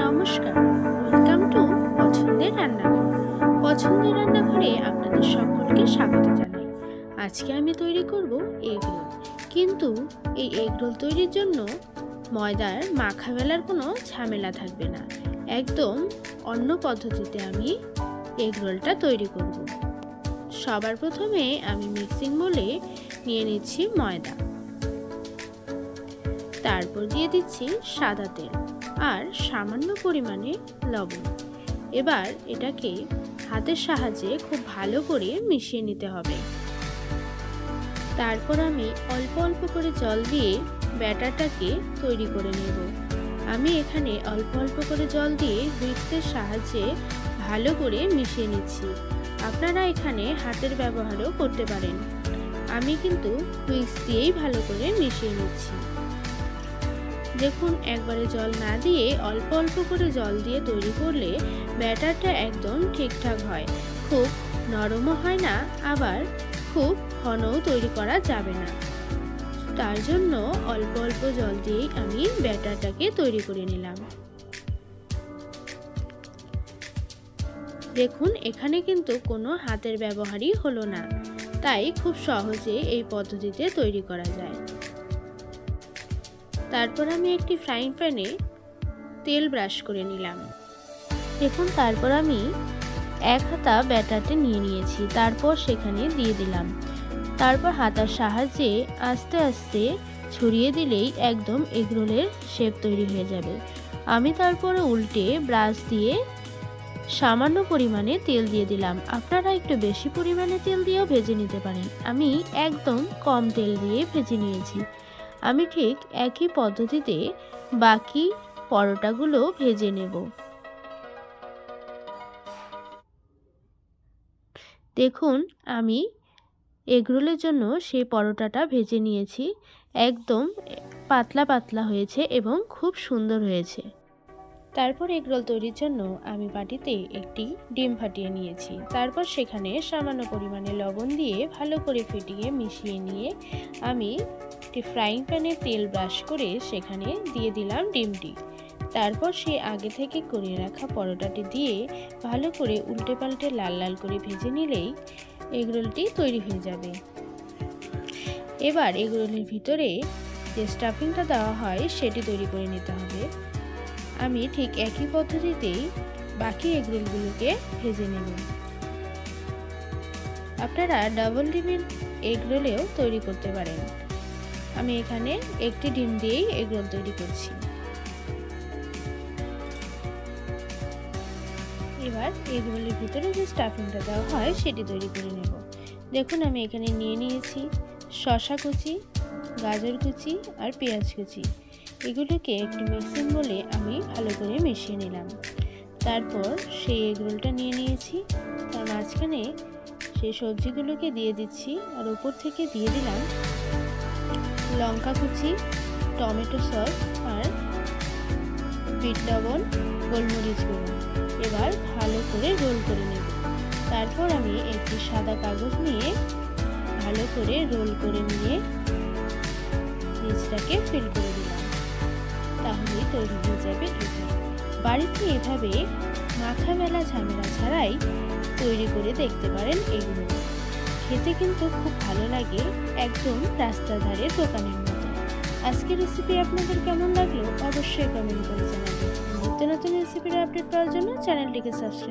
নমস্কার, welcome to পছন্দের রান্নাঘর। পছন্দের রান্নাঘরে আপনাদের সকলকে স্বাগত জানাই। আজকে আমি তৈরি করব এগ রোল। কিন্তু এই এগ রোল তৈরির জন্য ময়দার মাখা বেলার কোনো ঝামেলা থাকবে না। একদম অন্য পদ্ধতিতে আমি এগ রোলটা তৈরি করব। সবার প্রথমে আমি মিক্সিং বোলে নিয়ে নিচ্ছি ময়দা, তারপর দিয়ে দিচ্ছি সাদা তেল আর সামান্য পরিমাণে লবণ। এবার এটাকে হাতের সাহায্যে খুব ভালো করে মিশিয়ে নিতে হবে। তারপর আমি অল্প অল্প করে জল দিয়ে ব্যাটারটাকে তৈরি করে নেব। আমি এখানে অল্প অল্প করে জল দিয়ে হুইস্কের সাহায্যে ভালো করে মিশিয়ে নিচ্ছি। আপনারা এখানে হাতের ব্যবহারও করতে পারেন। আমি কিন্তু হুইস্ক দিয়েই ভালো করে মিশিয়ে নিচ্ছি। দেখুন, একবারে জল না দিয়ে অল্প অল্প করে জল দিয়ে তৈরি করলে ব্যাটারটা একদম ঠিকঠাক হয়। খুব নরমও হয় না, আবার খুব ঘনও তৈরি করা যাবে না। তার জন্য অল্প অল্প জল দিয়েই আমি ব্যাটারটাকে তৈরি করে নিলাম। দেখুন, এখানে কিন্তু কোনো হাতের ব্যবহারই হলো না, তাই খুব সহজে এই পদ্ধতিতে তৈরি করা যায়। তারপর আমি একটি ফ্রাইং প্যানে তেল ব্রাশ করে নিলাম। দেখুন, তারপর আমি এক হাতা ব্যাটারটা নিয়ে নিয়েছি, তারপর সেখানে দিয়ে দিলাম। তারপর হাতার সাহায্যে আস্তে আস্তে ছড়িয়ে দিলেই একদম এগরোলের শেপ তৈরি হয়ে যাবে। আমি তারপরে উল্টে ব্রাশ দিয়ে সামান্য পরিমাণে তেল দিয়ে দিলাম। আপনারা একটু বেশি পরিমাণে তেল দিয়েও ভেজে নিতে পারেন। আমি একদম কম তেল দিয়ে ভেজে নিয়েছি। আমি ঠিক একই পদ্ধতিতে বাকি পরোটাগুলো ভেজে নেব। দেখুন, আমি এগরোলের জন্য সেই পরোটাটা ভেজে নিয়েছি। একদম পাতলা পাতলা হয়েছে এবং খুব সুন্দর হয়েছে। তারপর এগরোল তৈরির জন্য আমি বাটিতে একটি ডিম ফাটিয়ে নিয়েছি। তারপর সেখানে সামান্য পরিমাণে লবণ দিয়ে ভালো করে ফেটিয়ে মিশিয়ে নিয়ে আমি একটি ফ্রাইং প্যানে তেল ব্রাশ করে সেখানে দিয়ে দিলাম ডিমটি। তারপর সে আগে থেকে করে রাখা পরোটাটি দিয়ে ভালো করে উল্টে পাল্টে লাল লাল করে ভেজে নিলেই এগরোলটি তৈরি হয়ে যাবে। এবার এগরোলের ভিতরে যে স্টাফিংটা দেওয়া হয় সেটি তৈরি করে নিতে হবে। আমি ঠিক একই পদ্ধতিতেই বাকি এগরোলগুলোকে ভেজে নেব। আপনারা ডাবল ডিমের এগরোলেও তৈরি করতে পারেন। আমি এখানে একটি ডিম দিয়েই এগরোল তৈরি করছি। এবার এগরোলের ভিতরে যে স্টাফিংটা দেওয়া হয় সেটি তৈরি করে নেব। দেখুন, আমি এখানে নিয়ে নিয়েছি শসা কুচি, গাজর কুচি আর পেঁয়াজ কুচি। এগুলোকে একটি মিক্সিং বোলে আমি ভালো করে মিশিয়ে নিলাম। তারপর সেই এগরোলটা নিয়ে নিয়েছি, তার মাঝখানে সেই সবজিগুলোকে দিয়ে দিচ্ছি আর উপর থেকে দিয়ে দিলাম লঙ্কা কুচি, টমেটো সস আর বিট লবণ, গোলমরিচ গুঁড়ো। এবার ভালো করে রোল করে নেব। তারপর আমি একটি সাদা কাগজ নিয়ে ভালো করে রোল করে নিয়ে নিচটাকে ফিল করে দিলাম। তাহলেই তৈরি হয়ে যাবে এগরোল। বাড়িতে এভাবে মাখা মেলা ঝামেলা ছাড়াই তৈরি করে দেখতে পারেন এগরোল। খেতে কিন্তু খুব ভালো লাগে, একদম রাস্তার ধারে দোকানের মতো। আজকের রেসিপি আপনাদের কেমন লাগলো অবশ্যই কমেন্ট করে জানাবেন। নিত্য নতুন রেসিপির আপডেট পাওয়ার জন্য চ্যানেলটিকে সাবস্ক্রাইব